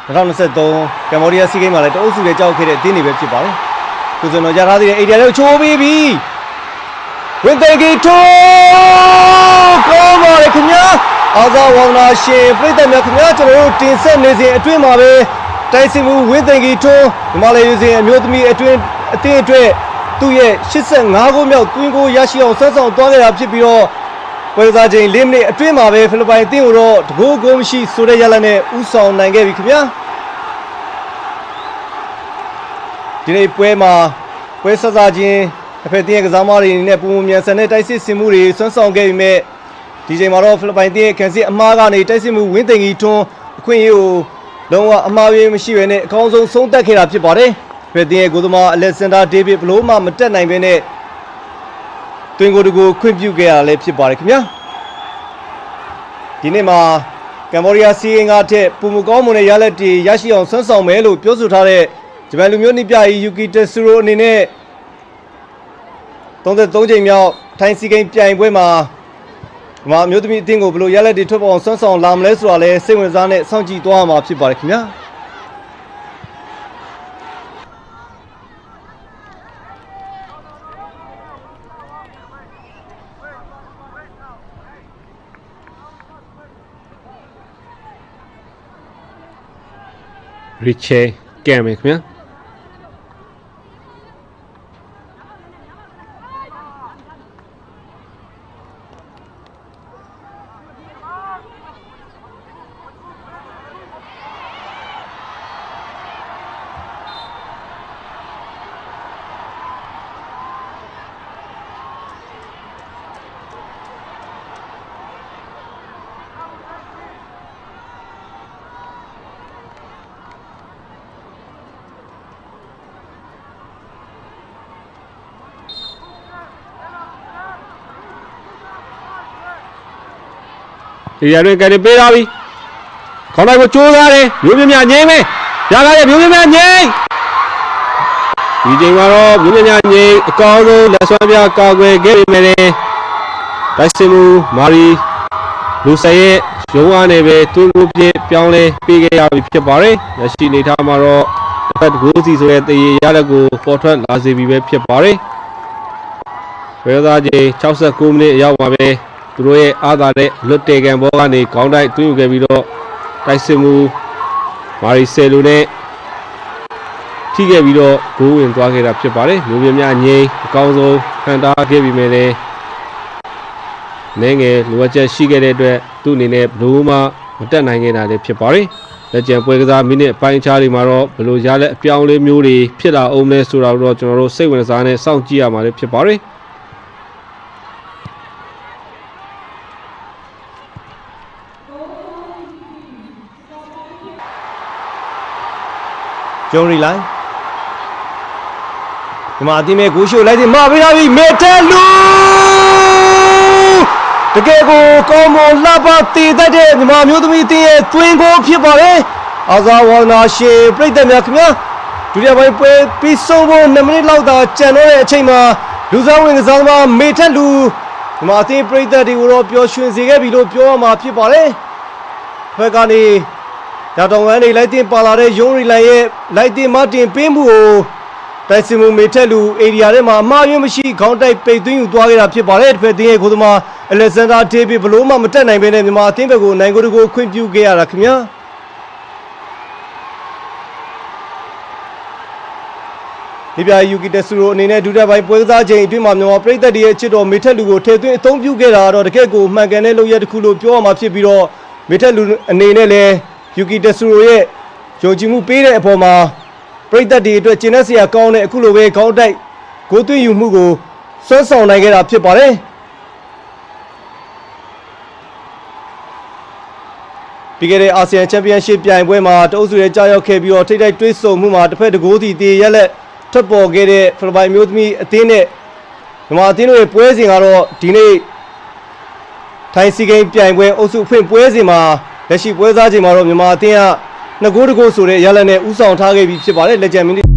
2023ကမ္ဘောဒီးယားစီးကိန်းမှာလည်းတအုပ်စုတွေကြောက်ခဲ့တဲ့အသင်းတွေပဲဖြစ်ပါတယ်။သူစံတော်ရထားသေးတဲ့အိန္ဒိယတို့ချိုးပြီးပြီ။ဝင်သိကီထိုးကောင်းပါလေခင်ဗျာ။အာဇာဝန္နာရှင်ပြည်သက်များခင်ဗျာကျွန်တော်တို့တင်ဆက်နေစဉ်အတွင်းမှာပဲတိုက်စစ်မှုဝင်သိကီထိုးဒီမှာလည်းယူစဉ်အမျိုးသမီးအတွင်းအသင်းအတွက်သူ့ရဲ့85ဂိုးမြောက်တွင်းကိုရရှိအောင်ဆွမ်းဆောင်သွားခဲ့တာဖြစ်ပြီးတော့ပွဲစားချိန်4မိနစ်အတွင်းမှာပဲဖိလစ်ပိုင်အသင်းကိုတော့တကိုးဂိုးမရှိဆိုတဲ့ရလဒ်နဲ့ဥဆောင်နိုင်ခဲ့ပြီခင်ဗျာဒီနေ့ပွဲမှာပွဲဆဆချင်းအဖက်တင်းရဲ့ကစားမတွေအနေနဲ့ပုံမှန်မြန်ဆန်တဲ့တိုက်စစ်ဆင်မှုတွေဆွမ်းဆောင်ခဲ့ပြီးမဲ့ဒီချိန်မှာတော့ဖိလစ်ပိုင်တင်းရဲ့ခံစစ်အမားကနေတိုက်စစ်မှုဝင်းသိန်ကြီးထွန်းအခွင့်အရေးကိုလုံးဝအမှားယွင်းမရှိဘဲနဲ့အကောင်းဆုံးဆုံးသက်ခဲ့တာဖြစ်ပါတယ်ဖက်တင်းရဲ့ကိုသမားအလက်ဆန်ဒါဒေးဗစ်ဘလို့မှမတက်နိုင်ဘဲနဲ့တွင်ကိုတကူခွင့်ပြုခဲ့ရလည်းဖြစ်ပါတယ်ခင်ဗျာဒီနေ့မှာကမ္ဘောဒီးယားစီးရင်ကားထက်ပုံမကောင်းမွန်တဲ့ရလဒ်တွေရရှိအောင်ဆွမ်းဆောင်မယ်လို့ပြောဆိုထားတဲ့ဂျပန်လူမျိုးနှိပြကြီးယူကီတက်ဆူရိုအနေနဲ့33ချိန်မြောက်ထိုင်းစီးကိန်းပြိုင်ပွဲမှာဒီမှာမျိုးသမီးအသင်းကိုဘယ်လိုရလဒ်တွေထွက်ပေါ်အောင်ဆွမ်းဆောင်လာမလဲဆိုတာလည်းစိတ်ဝင်စားနဲ့စောင့်ကြည့်သွားမှာဖြစ်ပါတယ်ခင်ဗျာရီချေကဲမယ်ခင်ဗျာဒီရရင်ကနေပေးလာပြီခေါင်းတိုင်းကိုကျိုးသားတယ်မျိုးမြမြငိမ့်မယ်ရကားရဲ့မျိုးမြမြငိမ့်ဒီချိန်မှာတော့မျိုးမြမြငိမ့်အကောင်းဆုံးလက်ဆွဲပြကာကွယ်ခဲ့ပေမဲ့တိုက်စစ်မှုမာရီလူဆယ်ရဲ့ရုံးအားနဲ့ပဲတွင်းကိုပြပြောင်းလဲပေးခဲ့ရပြီဖြစ်ပါတယ်ရရှိနေထားမှာတော့တစ်ဖက်ဂိုးစီဆိုတဲ့တရေရလက်ကိုပေါ်ထွက်လာစေပြီပဲဖြစ်ပါတယ်ဘယ်သားချိန်69မိနစ်အရောက်ပါပဲသူတို့ရဲ့အားသာတဲ့လွတ်တေကန်ဘောကနေခေါင်းတိုက်တွင်းယူခဲ့ပြီးတော့တိုက်စစ်မှုမာရီဆယ်လိုနဲ့ထိခဲ့ပြီးတော့ဂိုးဝင်သွားခဲ့တာဖြစ်ပါတယ်မျိုးမြမြငိမ့်အကောင်းဆုံးခံထားခဲ့ပြီးမယ်လေနိုင်ငယ်လိုအပ်ချက်ရှိခဲ့တဲ့အတွက်သူ့အနေနဲ့ဘလို့မှမတက်နိုင်ခဲ့တာလည်းဖြစ်ပါတယ်လက်ကျန်ပွဲကစားမိနစ်ပိုင်းခြားတွေမှာတော့ဘလို့ရလက်အပြောင်းလဲမျိုးတွေဖြစ်လာအောင်လဲဆိုတာတော့ကျွန်တော်တို့စိတ်ဝင်စားနဲ့စောင့်ကြည့်ရမှာလည်းဖြစ်ပါတယ်ဂျုံရီလိုင်းဒီမှာအသင်းမဲ့ဂိုးရှို့လိုက်တယ်မှာပေးထားပြီမေတယ်လူတကယ်ကိုကောင်းမွန်လှပတည်တတ်တဲ့မြန်မာမျိုးသမီးအသင်းရဲ့တွင်းကိုဖြစ်ပါလေအာဇာဝန္နာရှင်ပြည်သက်များခင်ဗျာဒုတိယပိုင်းပွဲပြီးဆုံးဖို့2မိနစ်လောက်သာကျန်တော့တဲ့အချိန်မှာလူစားဝင်ကစားသမားမေတယ်လူဒီမှာအသင်းပြည်သက်တွေကိုတော့ပျော်ရွှင်စေခဲ့ပြီလို့ပြောရမှာဖြစ်ပါလေဘက်ကနေဒါတောင်ဝမ်းနေလိုက်တင်ပါလာတဲ့ယုံရီလိုင်ရဲ့လိုက်တင်မတင်ပေးမှုကိုတိုက်စစ်မှုမေထက်လူဧရိယာထဲမှာအမှားယွင်းမရှိခေါင်းတိုက်ပိတ်သွင်းယူသွားခဲ့တာဖြစ်ပါတယ်တစ်ဖက်တင်းရဲ့ကိုသမားအလက်ဆန်ဒါဒေးဗစ်ဘလို့မှမတက်နိုင်ဘဲနဲ့မြန်မာအသင်းဘက်ကိုနိုင်ကိုတကိုခွင့်ပြုခဲ့ရတာခင်ဗျာဒီပြယူကီတက်ဆူရိုအနေနဲ့ဒုတိယပိုင်းပွဲကစားချိန်အတွင်းမှာမြန်မာပြည်သက်တွေရဲ့ချစ်တော်မေထက်လူကိုထည့်သွင်းအသုံးပြုခဲ့တာတော့တကယ့်ကိုမှန်ကန်တဲ့လုပ်ရက်တစ်ခုလို့ပြောရမှာဖြစ်ပြီးတော့မေထက်လူအနေနဲ့လည်းယူကီတက်ဆူရိုရဲ့ယုံကြည်မှုပေးတဲ့အပေါ်မှာပရိသတ်တွေအတွက်ကျင်းတဲ့ဆရာကောင်းတဲ့အခုလိုပဲခေါင်းတိုက်ဂိုးသွင်းယူမှုကိုဆွမ်းဆောင်နိုင်ခဲ့တာဖြစ်ပါတယ်ပြီးခဲ့တဲ့အာဆီယံချန်ပီယံရှစ်ပြိုင်ပွဲမှာတအုပ်စုရဲ့ကြားရောက်ခဲ့ပြီးတော့ထိပ်တိုက်တွဲဆုံမှုမှာတစ်ဖက်တကိုးစီတည်ရက်လက်ထွက်ပေါ်ခဲ့တဲ့ဖိလစ်ပိုင်မျိုးသမီးအသင်းနဲ့မြန်မာအသင်းတို့ရဲ့ပွဲစဉ်ကတော့ဒီနေ့ထိုင်းစီဂိမ်းပြိုင်ပွဲအုပ်စုဖွင့်ပွဲစဉ်မှာလက်ရှိပွဲစားချိန်မှာတော့မြန်မာအသင်းက2ဂိုးတကိုးဆိုတဲ့ရလဒ်နဲ့ဦးဆောင်ထားခဲ့ပြီးဖြစ်ပါတယ်လက်ကျန်မိနစ်